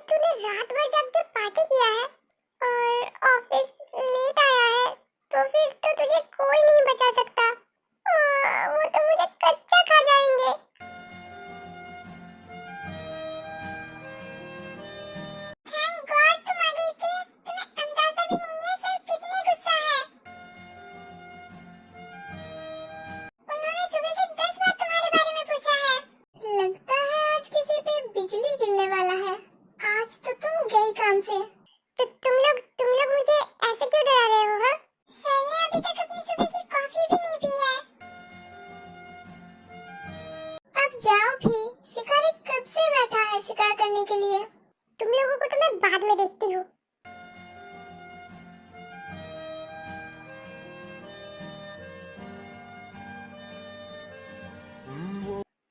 तूने रात भर जाग के पार्टी किया है और ऑफिस लेट आया है तो फिर तो तुझे कोई नहीं बचा सकता। वो तो मुझे कच्चा खा जाएंगे। थैंक गॉड तुम आ गई थी। तुम्हें अंदाजा भी नहीं है सर कितने गुस्सा है। उन्होंने सुबह से 10 बार तुम्हारे बारे में पूछा है। लगता है आज किसी पे बिजली गिरने वाला है। आज तो तुम गई काम से। तो तुम लोग मुझे ऐसे क्यों डरा रहे हो? हाँ, सर ने अभी तक अपनी सुबह की कॉफी भी नहीं पी है। अब जाओ भी, शिकारी कब से बैठा है शिकार करने के लिए। तुम लोगों को तो मैं बाद में देखती हूँ।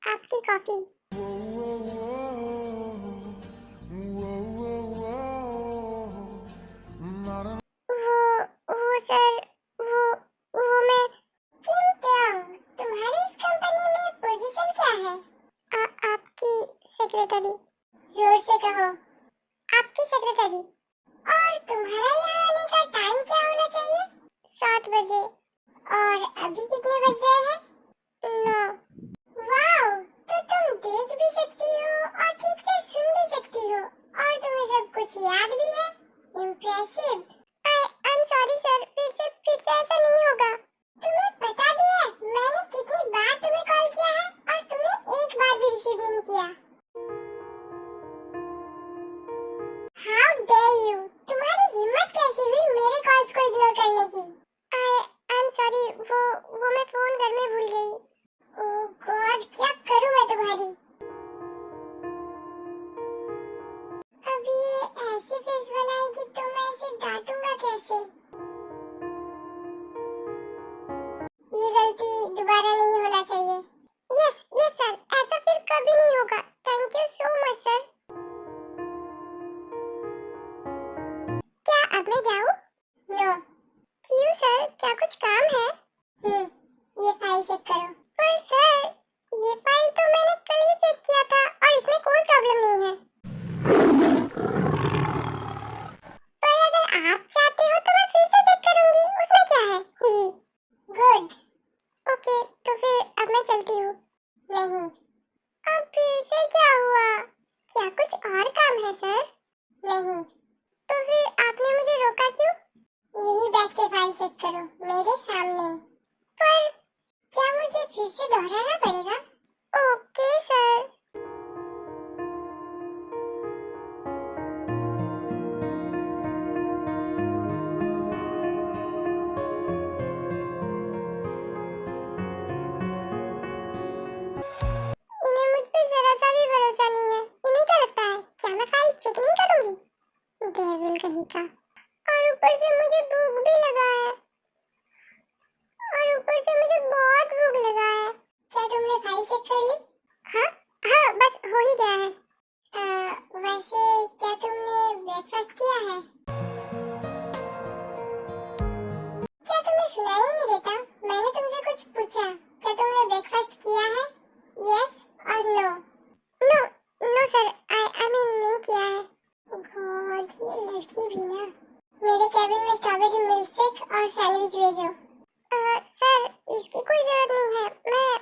आपकी कॉफी। वो सर, वो मैं किम त्योंग, तुम्हारी इस कंपनी में पोजीशन क्या है? आपकी सेक्रेटरी। जोर से कहो। आपकी सेक्रेटरी। और तुम्हारा यहाँ आने का टाइम क्या होना चाहिए? 7 बजे। और अभी कितने बज रहे हैं? 9। वाओ, तो तुम देख भी सकती हो और ठीक से सुन भी सकती हो और तुम्हें सब कुछ याद भी है। Impressive. I am sorry sir, फिर से ऐसा नहीं होगा। तुम्हें पता भी है मैंने कितनी बार तुम्हें कॉल किया है और तुमने एक बार भी रिसीव नहीं किया। हाउ डेयर यू, तुम्हारी हिम्मत कैसे हुई मेरे कॉल्स को इग्नोर करने की? आई एम सॉरी, वो मैं फोन घर में भूल गई। ओह गॉड, क्या करूं मैं तुम्हारी? अब ये ऐसे फेस बनाएगी तो मैं इसे डांटूंगा कैसे? ये गलती दोबारा नहीं होना चाहिए। यस सर, ऐसा फिर कभी नहीं होगा। Thank you so much sir. क्या अब मैं जाऊँ? नो। क्यों सर, क्या कुछ काम है? ये फाइल चेक करो। पर सर, ये फाइल तो मैंने कल ही चेक किया था और इसमें कोई प्रॉब्लम नहीं है। पर अगर आप चाहते हो तो मैं फिर से चेक करूंगी, उसमें क्या है? गुड। ओके, तो फिर अब मैं चलती हूँ। नहीं। अब फिर से क्या हुआ? क्या कुछ और काम है सर? नहीं। तो फिर आपने मुझे रोका क्यों? यही बैठ के फाइल चेक करो, मेरे सामने। पर क्या मुझे फिर से दोहराना पड़ेगा? Okay sir. इन्हें मुझ पे जरा सा भी भरोसा नहीं है। इन्हें क्या लगता है, क्या मैं फाइल चेक नहीं करूंगी? डेविल कहीं का। और ऊपर से मुझे भूख भी लगा है। बहुत भूख लगा है। क्या तुमने फाइल चेक कर ली? हाँ, बस हो ही गया है। वैसे क्या तुमने ब्रेकफास्ट किया है? क्या तुम्हें सुनाई नहीं देता? मैंने तुमसे कुछ पूछा। क्या तुमने ब्रेकफास्ट किया है? यस और no? No sir, I mean नहीं किया है। गॉड, ये लड़की भी ना। मेरे कैबिन में स्ट्रॉबेरी मिल्कशेक और सैंडविच भेजो। सर, इसकी कोई जरूरत नहीं है।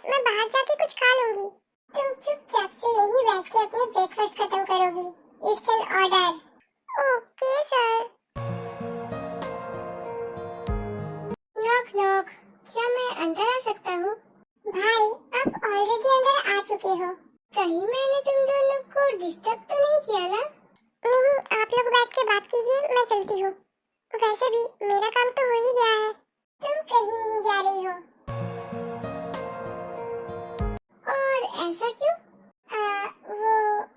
मैं बाहर जाके कुछ खा लूंगी। तुम चुपचाप से यहीं बैठ के अपने ब्रेकफास्ट खत्म करोगी। It's an order. Okay sir. Knock knock, क्या मैं अंदर आ सकता हूँ? भाई, आप ऑलरेडी अंदर आ चुके हो। कहीं मैंने तुम दोनों को डिस्टर्ब तो नहीं किया ना? नहीं, आप लोग बैठ के बात कीजिए, मैं चलती हूँ। वैसे भी मेरा काम तो हो ही गया है। तुम कहीं नहीं जा रही हो। और ऐसा क्यों?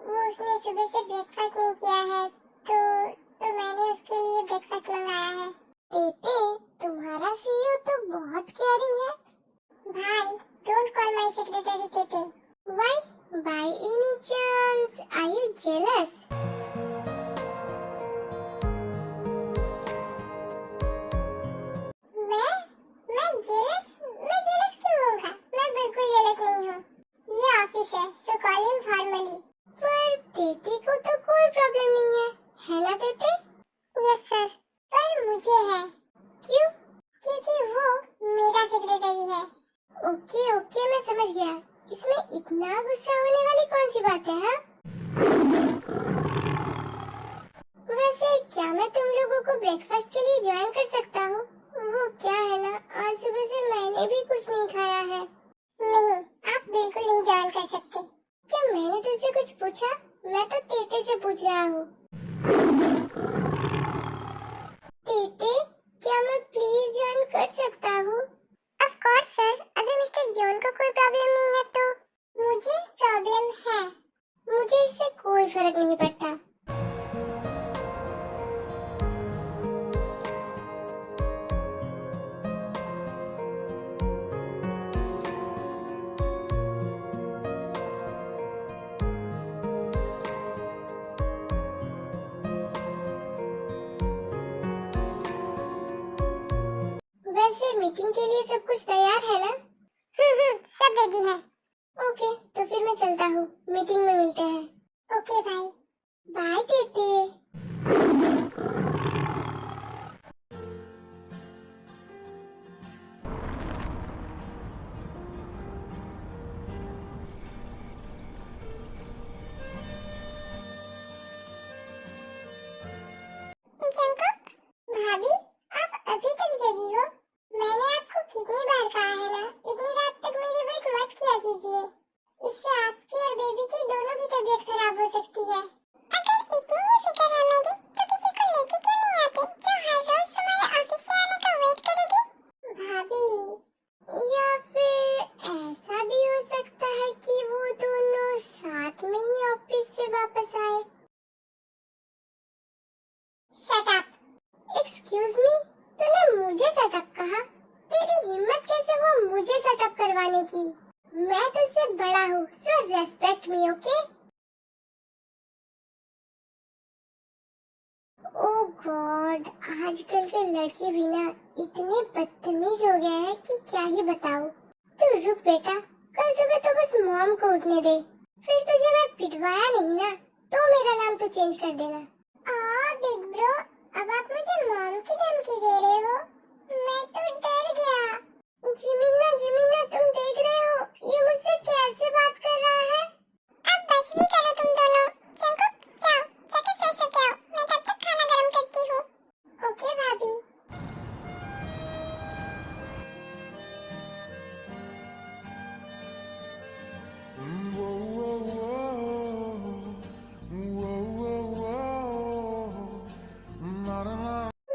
वो उसने सुबह से ब्रेकफास्ट नहीं किया है तो मैंने उसके लिए ब्रेकफास्ट मंगाया है। तेते, तुम्हारा सीईओ तो बहुत केयरिंग है। भाई, डोंट कॉल माय सेक्रेटरी तेते। Why? By any chance are you jealous? मैं जेलस क्यों होऊंगा? मैं बिल्कुल जेलस नहीं हूँ। ये ऑफिस है, सो कॉल हिम फॉर्मली। पर तेते को तो कोई प्रॉब्लम नहीं लोगों को ब्रेकफास्ट के लिए ज्वाइन कर सकता हूँ। वो क्या है ना, आज सुबह से मैंने भी कुछ नहीं खाया है। नहीं, आप बिल्कुल नहीं ज्वाइन कर सकते। क्या मैंने तुझसे कुछ पूछा? मैं तो तेते से पूछ रहा हूँ। तेते, क्या मैं प्लीज ज्वाइन कर सकता हूँ? ऑफ कोर्स सर, अगर मिस्टर जॉन को कोई प्रॉब्लम नहीं है तो। मुझे प्रॉब्लम है। मुझे इससे कोई फर्क नहीं पड़ता। वैसे मीटिंग के लिए सब कुछ तैयार है ना? सब रेडी है। ओके, तो फिर मैं चलता हूँ। मीटिंग में मिलते हैं। ओके भाई। बाय तेते। जंकुक, भाभी, आप अभी तक जगी हो? मैंने आपको कितनी बार कहा है ना, इतनी रात तक मेरी वेट मत किया कीजिए। इससे आपकी और बेबी की दोनों की तबीयत खराब हो सकती है। अगर इतनी ही फिक्र है मेरी, तो किसी को लेके क्यों नहीं आते, जो हर रोज तुम्हारे ऑफिस से आने का वेट करेगी? भाभी, या फिर ऐसा भी हो सकता है कि वो दोनों साथ में ही ऑफिस से वापस आए। Shut up. एक्सक्यूज मी, तूने मुझे सेटअप कहा? तेरी हिम्मत कैसे हुआ मुझे सेटअप करवाने की? मैं तुझसे बड़ा हूँ, सो रेस्पेक्ट मी, ओके? ओह गॉड, आजकल के लड़के भी ना इतने बदतमीज हो गए हैं कि क्या ही बताऊं। तू रुक बेटा, कल सुबह तो बस मॉम को उठने दे, फिर तुझे मैं पिटवाया नहीं ना तो मेरा नाम तो चेंज कर देना। बिग ब्रो, अब आप मुझे मॉम की धमकी दे रहे हो? मैं तो डर गया। जिमीना तुम देख रहे हो ये मुझसे कैसे बात कर रहा है? अब बस भी करो तुम दोनों। जंकुक, जाओ जाके फ्रेश होके आओ, मैं तब तक खाना गरम करती हूँ। ओके भाभी।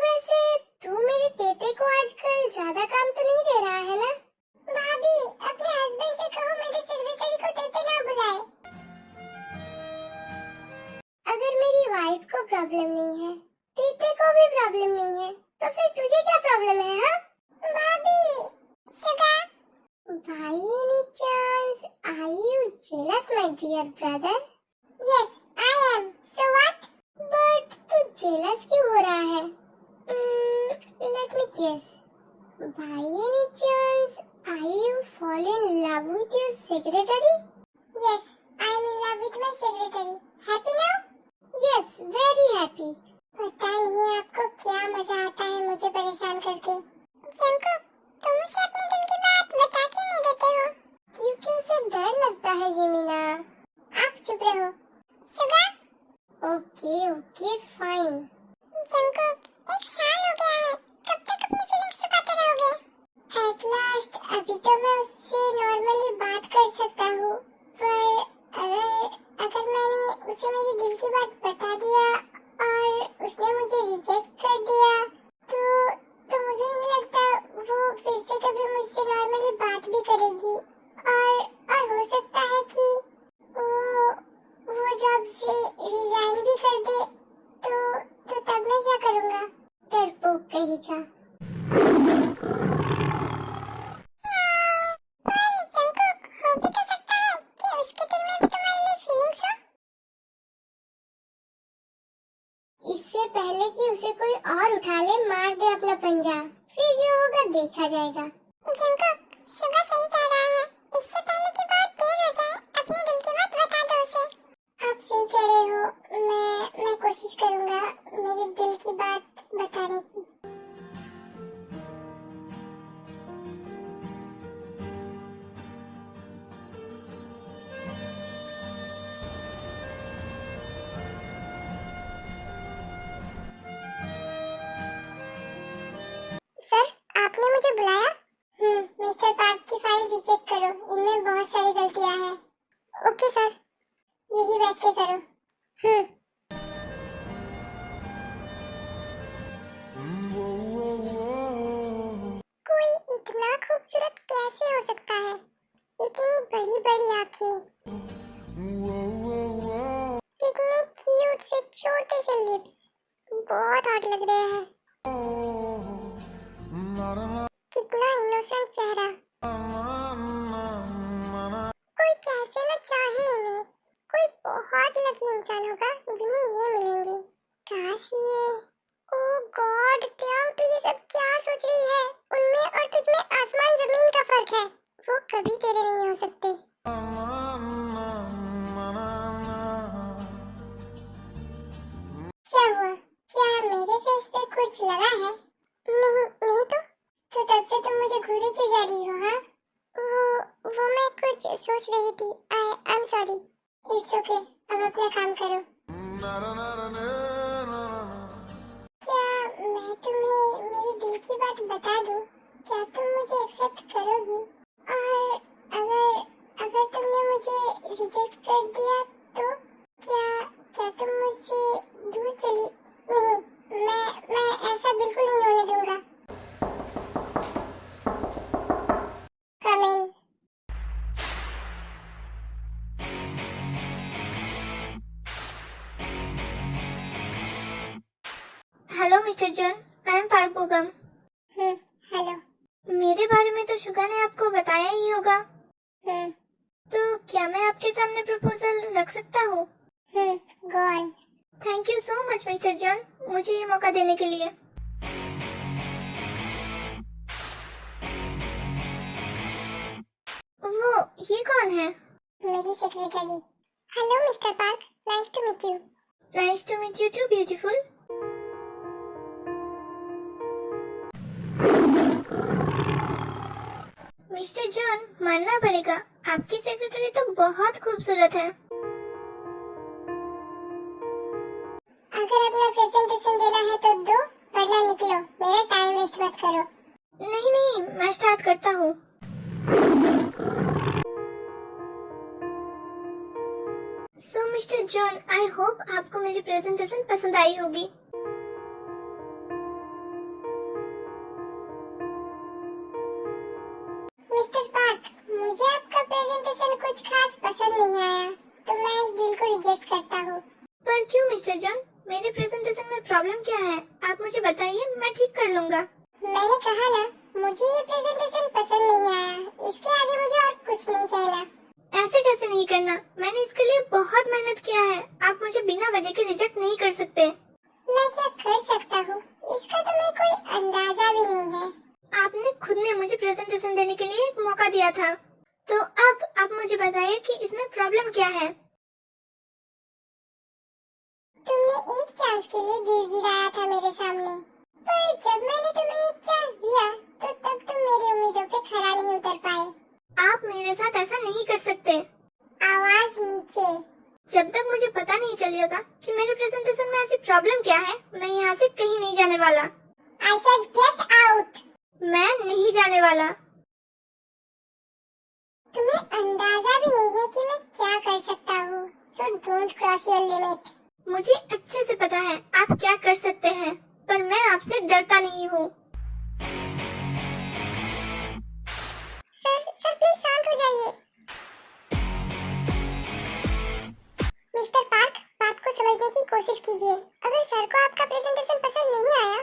वैसे तू मेरे तेते को आजकल ज्यादा काम तो नहीं दे रहा है ना? भाभी, अपने हस्बैंड से कहो मेरे सेक्रेटरी को तेते ना बुलाए। अगर मेरी वाइफ को प्रॉब्लम नहीं है, तेते को भी प्रॉब्लम नहीं है, तो फिर तुझे क्या प्रॉब्लम है? हाँ भाभी, sugar, by any chance are you jealous my dear brother? Yes, I am. So what? But तू jealous क्यों हो रहा है? Let me guess. By any chance are you fall in love with your secretary? Yes, I am in love with my secretary. Happy now? Yes, very happy. पता नहीं आपको क्या मजा आता है मुझे परेशान करके। जंकुक, तुम उसे अपने दिल की बात बता क्यों नहीं देते हो? क्योंकि उसे डर लगता है जिमीना। आप चुप रहो। शुगर? Okay fine. जंकुक, 1 साल हो गया है, कब तक अपनी फीलिंग्स छुपाते रहोगे? एट लास्ट अभी तो मैं उससे नॉर्मली बात कर सकता हूँ, पर अगर मैंने उसे मेरे दिल की बात बता दिया और उसने मुझे रिजेक्ट कर दिया तो मुझे नहीं लगता वो फिर से कभी मुझसे नॉर्मली बात भी करेगी, और हो सकता है कि वो जॉब से रिजाइन भी कर दे, तो तब मैं क्या करूँगा? डरपोक कहीं का। जंकुक, हो भी तो सकता है कि उसके दिल में भी तुम्हारे लिए फीलिंग्स हो। इससे पहले कि उसे कोई और उठा ले, मार दे अपना पंजा, फिर जो होगा देखा जाएगा। जंकुक, शुगर सही कह रहा है, इससे पहले कि बहुत देर हो जाए अपने दिल की बात बता दो उसे। आप सही कह रहे हो, मैं कोशिश करूंगा मेरे दिल की बात बताने की। छोटे से लिप्स बहुत हॉट लग रहे हैं। कितना इनोसेंट चेहरा। कोई कैसे न चाहे इन्हें। कोई बहुत लकी इंसान होगा जिन्हें ये मिलेंगे। काश ये। ओह गॉड त्याग, तू ये सब क्या सोच रही है? उनमें और तुझमें आसमान जमीन का फर्क है। वो कभी तेरे नहीं हो सकते। क्या हुआ? क्या मेरे फेस पे कुछ लगा है? नहीं नहीं तो तब से तुम मुझे घूरे क्यों जा रही हो? हाँ, वो मैं कुछ सोच रही थी। I am sorry. It's okay, अब अपना काम करो। क्या मैं तुम्हें मेरे दिल की बात बता दूं? क्या तुम मुझे एक्सेप्ट करोगी? और अगर अगर तुमने मुझे रिजेक्ट कर दिया तो क्या क्या तुम मुझसे दूर चली? नहीं, मैं ऐसा बिल्कुल नहीं होने दूंगा। Come in. Hello mister John, I am Farooq. Hello. मेरे बारे में तो शुगा ने आपको बताया ही होगा, तो क्या मैं आपके सामने प्रपोजल रख सकता हूँ? Go on. Thank you so much mister John, मुझे ये मौका देने के लिए। वो ये कौन है? मेरी secretary. Hello mister Park, nice to meet you. Nice to meet you too beautiful. Mister John, मानना पड़ेगा, आपकी सेक्रेटरी तो बहुत खूबसूरत है। अगर अपना प्रेजेंटेशन देना है तो दो, वरना निकलो। मेरा टाइम वेस्ट मत करो। नहीं नहीं, मैं स्टार्ट करता हूँ। सो मिस्टर जॉन, आई होप आपको मेरी प्रेजेंटेशन पसंद आई होगी। मिस्टर पार्क, मुझे आपका प्रेजेंटेशन कुछ खास पसंद नहीं आया, तो मैं इस डील को रिजेक्ट करता हूँ। पर क्यों मिस्टर जॉन? मेरे प्रेजेंटेशन में प्रॉब्लम क्या है? आप मुझे बताइए, मैं ठीक कर लूंगा। मैंने कहा ना, मुझे ये प्रेजेंटेशन पसंद नहीं आया। इसके आगे मुझे और कुछ नहीं कहना। ऐसे कैसे नहीं करना? मैंने इसके लिए बहुत मेहनत किया है। आप मुझे बिना वजह के रिजेक्ट नहीं कर सकते। मैं क्या कर सकता हूँ, इसका तुम्हें कोई अंदाजा भी नहीं है। आपने खुद ने मुझे प्रेजेंटेशन देने के लिए एक मौका दिया था, तो अब आप मुझे बताइए कि इसमें प्रॉब्लम क्या है। तुमने एक चांस के लिए गिर गिराया था मेरे सामने, पर जब मैंने तुम्हें एक चांस दिया तो तब तुम मेरी उम्मीदों पे खरा नहीं उतर पाए। आप मेरे साथ ऐसा नहीं कर सकते। आवाज नीचे। जब तक मुझे पता नहीं चलेगा कि मेरे प्रेजेंटेशन में ऐसी प्रॉब्लम क्या है, मैं यहाँ से कहीं नहीं जाने वाला। I said get out। मैं नहीं जाने वाला। तुम्हें अंदाजा भी नहीं है कि मैं क्या कर सकता हूँ, so don't cross your limit। मुझे अच्छे से पता है आप क्या कर सकते हैं, पर मैं आपसे डरता नहीं हूँ। सर प्लीज शांत हो जाइए। मिस्टर पार्क, बात को समझने की कोशिश कीजिए। अगर सर को आपका प्रेजेंटेशन पसंद नहीं आया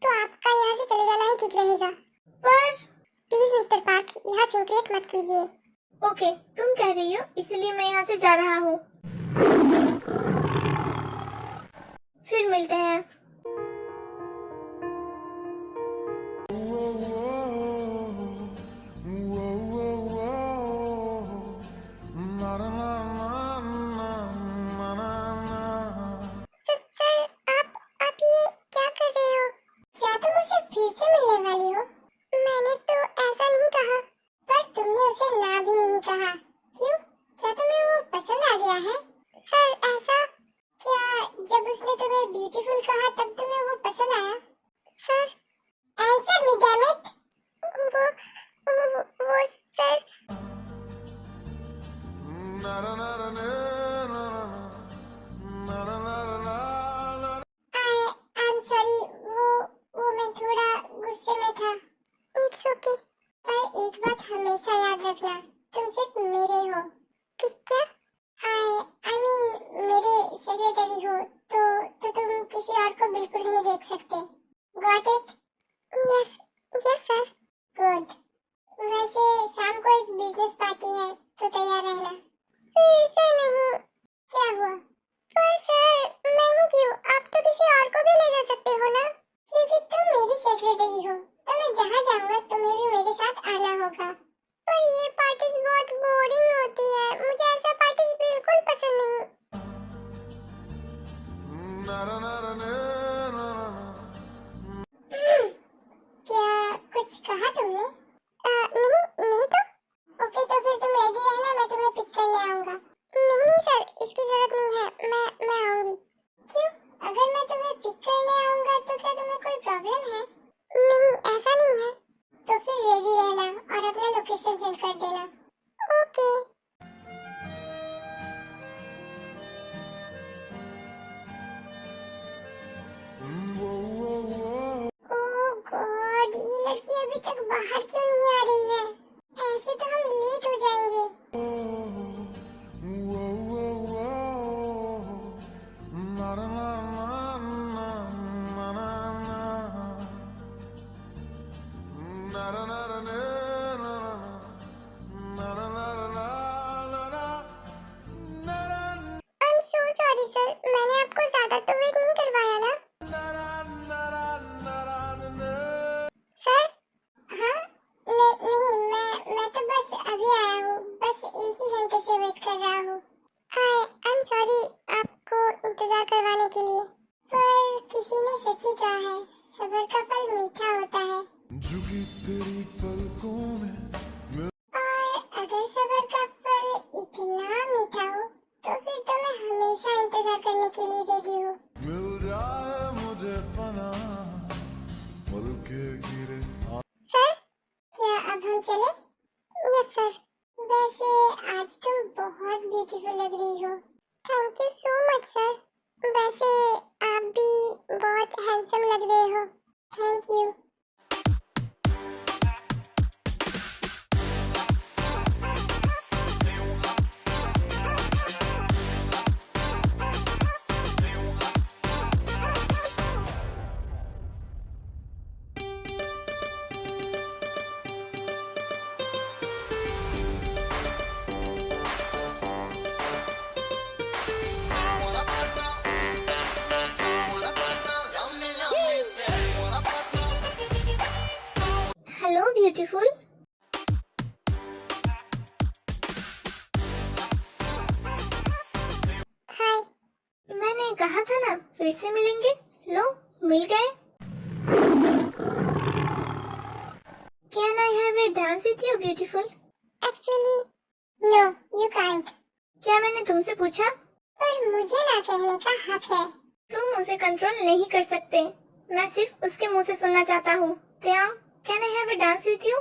तो आपका यहाँ से चले जाना ही ठीक रहेगा। पर प्लीज मिस्टर पार्क, यहाँ सिंक्रेट मत कीजिए। ओके, तुम कह रही हो इसलिए मैं यहाँ से जा रहा हूँ। फिर मिलते हैं। सर आप ये क्या कर रहे हो? क्या तुम उसे फिर से मिलने वाली हो? मैंने तो ऐसा नहीं कहा। पर तुमने उसे ना भी नहीं कहा। क्यों? क्या तुम्हें वो पसंद आ गया है? सर ऐसा। क्या जब उसने तुम्हें ब्यूटीफुल कहा तब तुम्हें वो पसंद आया? Sir answer me damn it. वो सर। आई एम सॉरी, वो मैं थोड़ा गुस्से में था। It's okay. पर एक बात हमेशा याद रखना, तुम सिर्फ मेरे हो। क्या? आई मीन मेरे सेक्रेटरी हो, तो क्या कुछ कहा तुमने? नहीं नहीं तो। ओके तो फिर तुम रेडी रहना, मैं तुम्हें पिक करने आऊंगा। नहीं नहीं सर, इसकी जरूरत नहीं है, मैं आऊंगी। क्यों? अगर मैं तुम्हें पिक करने आऊंगा तो क्या तुम्हें कोई प्रॉब्लम है? नहीं ऐसा नहीं है। तो फिर रेडी रहना और अपना लोकेशन सेंड कर देना। ओके। ओह गॉड, ये लड़की अभी तक बाहर क्यों नहीं आ रही है? ऐसे तो हम लेट हो जाएंगे। I am so sorry sir, मैंने आपको ज्यादा तो वेट नहीं करवाया ना? सर? हाँ? नहीं, मैं तो बस अभी आया हूँ, बस एक ही घंटे से वेट कर रहा हूँ। आई एम सॉरी आपको इंतजार करवाने के लिए, पर किसी ने सच ही कहा है, सब्र का फल मीठा होता है। झुकी तेरी पलकों में और अगर सब्र का फल इतना मीठा हो, तो फिर तो मैं हमेशा इंतजार करने के लिए रेडी हूँ। मिल जाए मुझे पना पल के गिरे सर, क्या अब हम चले? Yes sir. वैसे आज तुम बहुत ब्यूटीफुल लग रही हो। Thank you so much sir. वैसे आप भी बहुत हैंडसम लग रहे हो। Thank you. Hello beautiful. Hi. मैंने कहा था ना फिर से मिलेंगे, लो मिल गए। Can I have a dance with you beautiful? Actually no, you can't. क्या मैंने तुमसे पूछा? पर मुझे ना कहने का हक है। तुम उसे कंट्रोल नहीं कर सकते, मैं सिर्फ उसके मुंह से सुनना चाहता हूँ। त्याम, can I have a dance with you?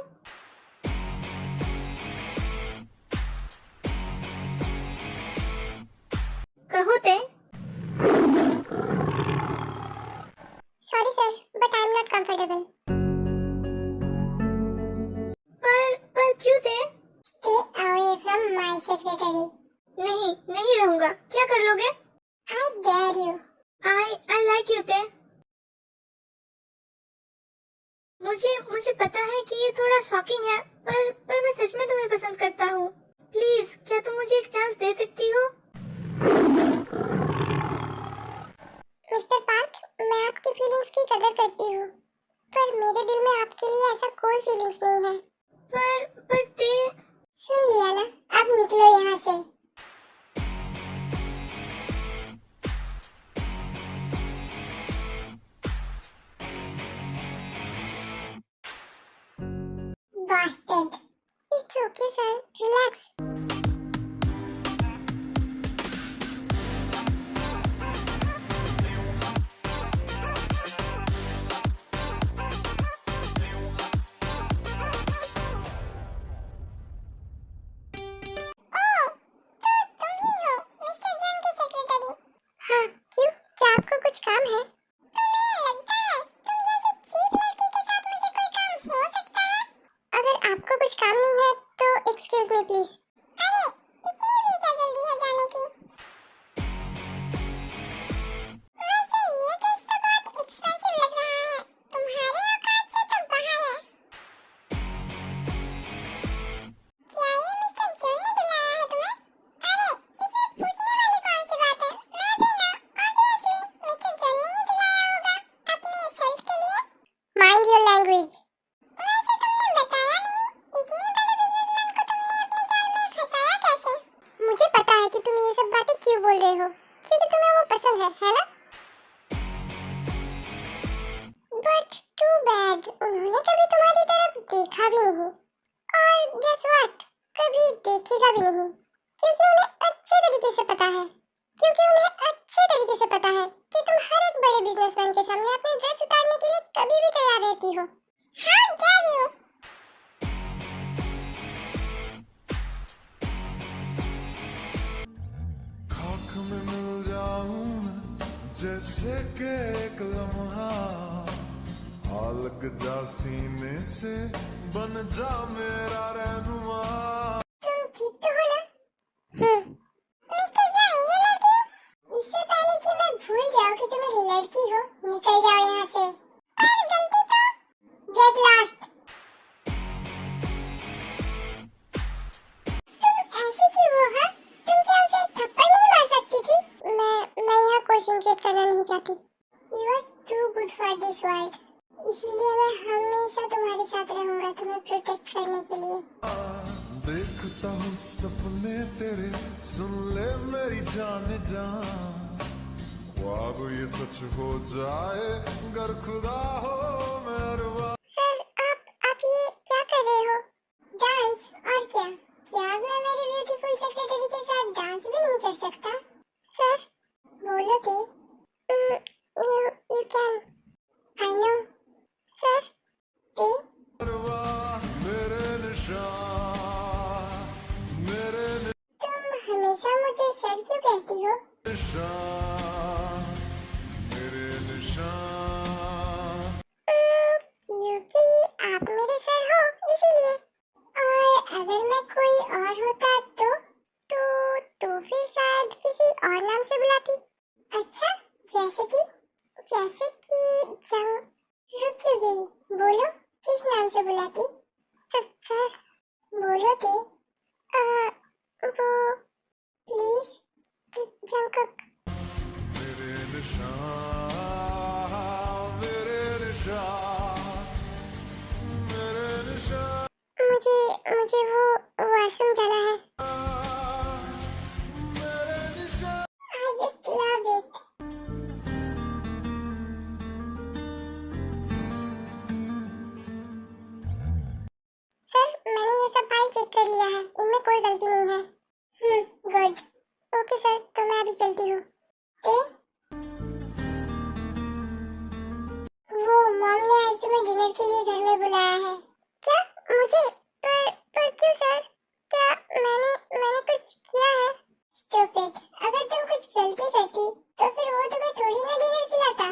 कहो ते। Sorry sir, but I am not comfortable. पर क्यों ते? Stay away from my secretary. नहीं रहूंगा। क्या कर लोगे? I dare you. I like you ते। मुझे पता है कि ये थोड़ा शॉकिंग है, पर मैं सच में तुम्हें पसंद करता हूँ। प्लीज, क्या तुम मुझे एक चांस दे सकती हो? मिस्टर पार्क, मैं आपकी फीलिंग्स की कदर करती हूँ, पर मेरे दिल में आपके लिए ऐसा कोई फीलिंग्स नहीं है। पर ते। सुन लिया ना, अब निकलो यहाँ से। Bastard. It's okay, sir. Relax. हाँ, क्यों? क्या आपको कुछ काम है? तुम्हें लगता है तुम जैसे चीप लड़की के साथ मुझे कोई काम हो सकता है? अगर आपको कुछ काम नहीं है तो एक्सक्यूज मी प्लीज। बड़े बिजनेसमैन के सामने अपनी ड्रेस उतारने के लिए कभी भी तैयार रहती हो। हाँ, जा रही हूँ। खाक में मिल जाऊं मैं जैसे कि एक लम्हा, आ लग जा सीने से बन जा मेरा रहनुमा। तुम ठीक तो हो ना? मिस्टर जॉन, ये लड़की? इससे पहले कि मैं भूल जाऊं कि तुम एक लड़की हो, निकल जाओ यहाँ से। पर गलती तो गेट लॉस्ट। तुम ऐसे क्यों हो? हाँ, तुम क्या उसे एक थप्पड़ नहीं मार सकती थी? मैं यहाँ कोई सिंकेट करना नहीं चाहती। You are too good for this world. इसलिए मैं हमेशा तुम्हारे साथ रहूंगा, तुम्हें प्रोटेक्ट करने के लिए। देखता हूँ सपने तेरे, सुन ले मेरी जान जान, ख्वाब ये सच हो जाए गर खुदा हो मेहरबान। सर, आप ये क्या कर रहे हो? डांस? और क्या? क्या मैं मेरी ब्यूटीफुल सेक्रेटरी के साथ डांस भी नहीं कर सकता? सर, बोलो थे। You can. I know. Sir, ते? मेरे निशान, मेरे तुम हमेशा मुझे सर क्यों कहती हो? निशान, मेरे निशान। क्योंकि आप मेरे सर हो, इसीलिए। और अगर मैं कोई और होता तो फिर शायद किसी और नाम से बुलाती। अच्छा, जैसे कि जंग। रुक क्यों गई? बोलो, किस नाम से बुलाती? सर, बोलो थे। वो प्लीज, जंगकुक। मेरे निशान, मेरे निशान, मेरे निशान। मुझे वो वॉशरूम जाना है। मेरे निशान। I just love it. Sir, मैंने ये सब फाइल चेक कर लिया है, इनमें कोई गलती नहीं है। गुड। ओके सर, तो मैं अभी चलती हूँ। वो मॉम ने आज तुम्हें डिनर के लिए घर में बुलाया है। क्या? मुझे? पर क्यों सर? क्या मैंने कुछ किया है? स्टूपिड, अगर तुम कुछ गलती करती तो फिर वो तुम्हें थोड़ी ना डिनर खिलाता।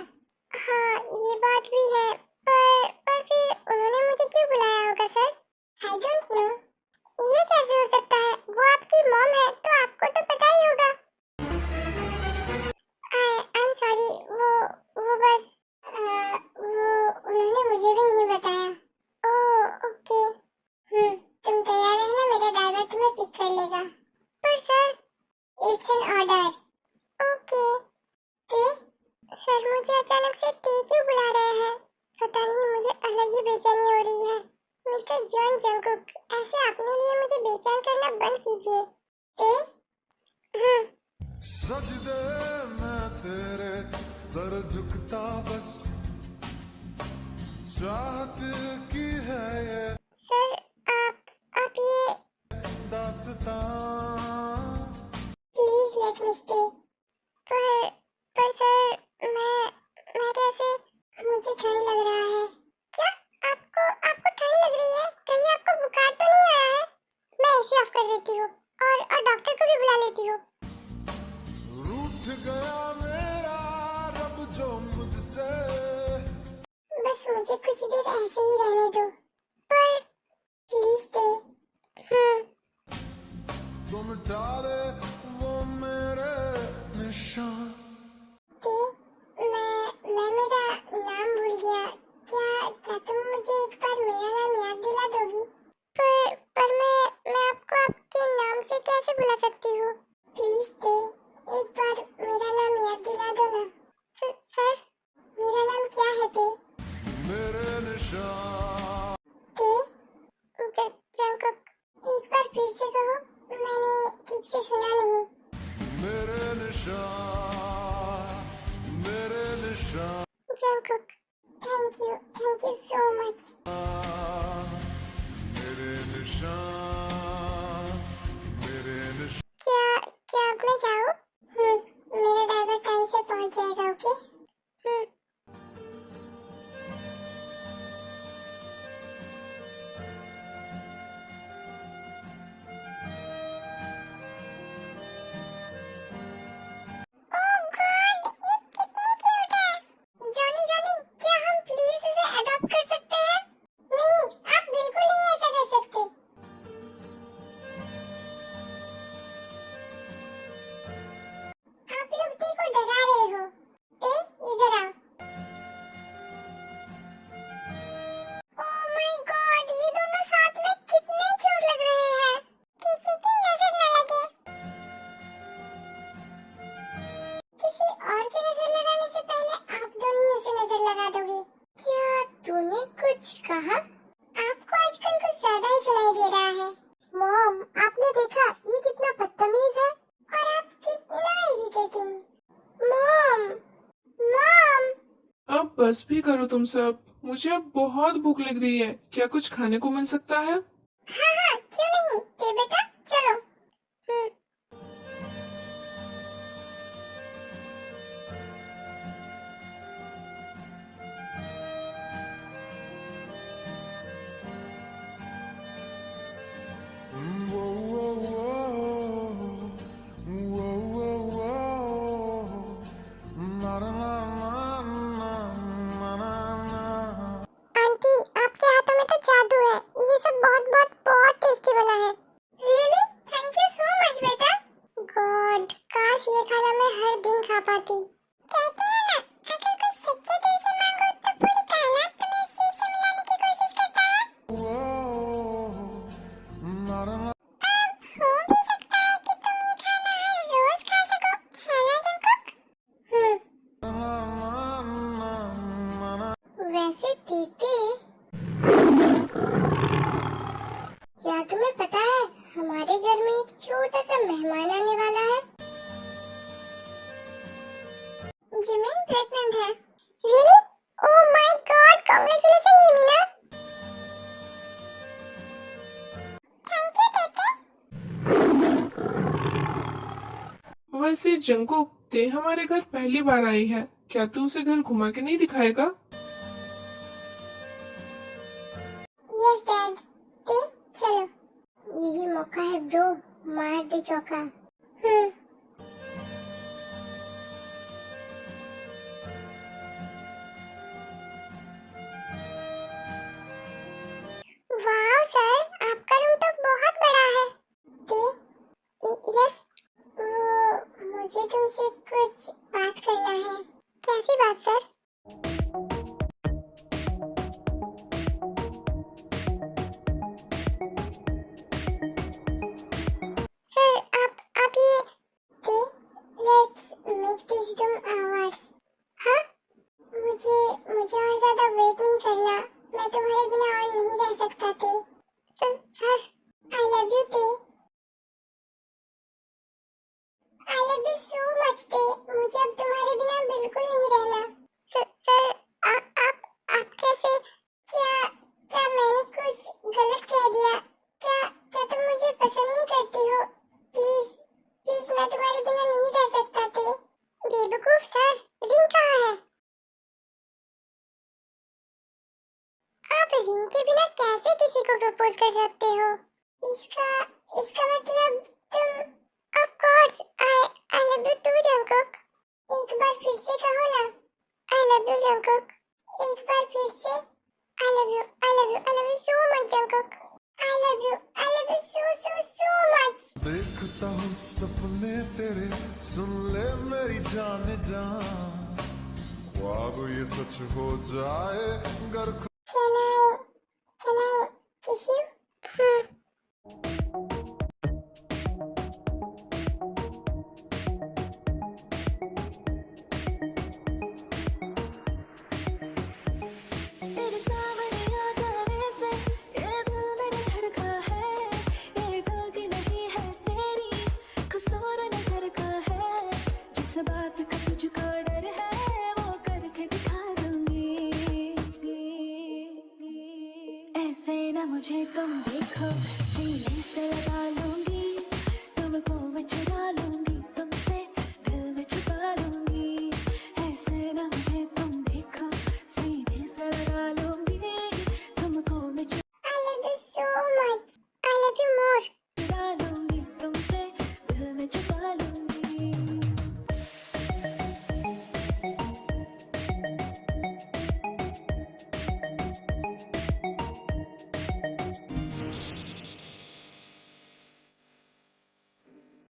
हाँ, ये बात भी है, पर फिर उन्होंने मुझे क्यों बुलाया होगा सर? I don't know. ये कैसे हो सकता है? वो आपकी मॉम है, तो आपको तो पता ही होगा। I'm sorry, वो बस उन्होंने मुझे भी नहीं बताया। ओह, ओके। तुम तैयार रहना, मेरा ड्राइवर तुम्हें पिक कर लेगा। पर sir, it's an order. Okay. ते? सर, मुझे अचानक से ते क्यों बुला रहे हैं? पता नहीं, मुझे अलग ही बेचैनी हो रही है। मिस्टर जॉन जंगकुक, ऐसे अपने लिए मुझे बेचैन करना बंद कीजिए। ते? सजदे में तेरे सर झुकता बस, चाहत की है ये सर, आप ये दास्तां। Please let me stay. पर सर, मैं कैसे? मुझे ठंड लग रहा है। क्या? आपको ठंड लग रही है? कहीं आपको बुखार तो नहीं आया है? मैं एसी ऑफ कर देती हूँ और डॉक्टर को भी बुला लेती हूँ। रूठ गया मेरा रब जो मुझसे, बस मुझे कुछ देर ऐसे ही रहने दो। पर प्लीज स्टे। तुम डाले वो मेरे निशान। मैं मेरा नाम भूल गया। क्या तुम मुझे एक बार मेरा नाम याद दिला दोगी? पर मैं आपको आपके नाम से कैसे बुला सकती हूँ? प्लीज ते, एक बार मेरा नाम याद दिला दो ना। सर, मेरा नाम क्या है ते? मेरे निशान। ते? जंगकुक, एक बार फिर से कहो, मैंने ठीक से सुना नहीं। मेरे निशान, मेरे निशान। Jungkook, thank you so much. मेरे निशान, मेरे निशान। क्या अब मैं जाऊँ? मेरा ड्राइवर टाइम से पहुँच जाएगा, ओके? कुछ कहा? आपको आजकल कुछ ज्यादा ही सुनाई दे रहा है। मॉम, आपने देखा ये कितना बदतमीज है और आप कितना इरिटेटिंग। Mom, mom. अब बस भी करो तुम सब, मुझे अब बहुत भूख लग रही है। क्या कुछ खाने को मिल सकता है? हाँ हाँ, क्यों नहीं। दे बेटा, चलो। आंटी, आपके हाथों में तो जादू है। ये सब बहुत बहुत बहुत टेस्टी बना है। Really? Thank you so much बेटा। गॉड, काश ये खाना मैं हर दिन खा पाती। कहते हैं ना, अगर कुछ सच्चे दिल से मांगो तो पूरी कायनात तुम्हें इस चीज से मिलाने की कोशिश करता है। हो भी सकता है कि तुम ये खाना हर रोज खा सको, है ना जंकुक? वैसे दीदी, क्या तुम्हें पता है हमारे घर में एक छोटा सा मेहमान आने वाला है? जिमिन प्रेग्नेंट है। Really? Oh my god, congratulation यमीना। थैंक यू बेटे। वैसे जंकुक, ते हमारे घर पहली बार आई है, क्या तू उसे घर घुमा के नहीं दिखाएगा? Yes dad. दे, चलो। यही मौका है ब्रो, मार दे चौका। वाह सर, आपका रूम तो बहुत बड़ा है। दे, यस। मुझे तुमसे कुछ बात करना है। कैसी बात सर? सर, आप ये दे, let's make this room ours. हाँ? मुझे और ज्यादा वेट नहीं करना। मैं तुम्हारे बिना और नहीं रह सकता थे। सर, आई लव यू थे। आई लव यू सो मच थे। मुझे अब तुम्हारे बिना बिल्कुल नहीं रहना। सर, आप कैसे? क्या मैंने कुछ गलत कह दिया? क्या तुम मुझे पसंद नहीं करती हो? प्लीज मैं तुम्हारे बिना नहीं रह सकता थे। बेवकूफ सर, रिंग कहाँ है? आप रिंग के बिना कैसे किसी को प्रपोज कर सकते हो? इसका मतलब तुम। Of course, I love you too Jungkook. एक बार फिर से कहो ना, आई लव यू जंकुक। एक बार फिर से, आई love you so much Jungkook. I love you so much. देखता हूँ सपने तेरे, सुन ले मेरी जान जान, ख्वाब ये सच हो जाए गर Can I kiss you? तेरे सामने आ जाने से ये दिल मेरा धड़का है। ये गलती नहीं है तेरी, कसूर नजर का है। जिस बात का तुझको डर है वो करके दिखा दूंगी। ऐसे ना मुझे तुम देखो, सीने से लगा लूंगी।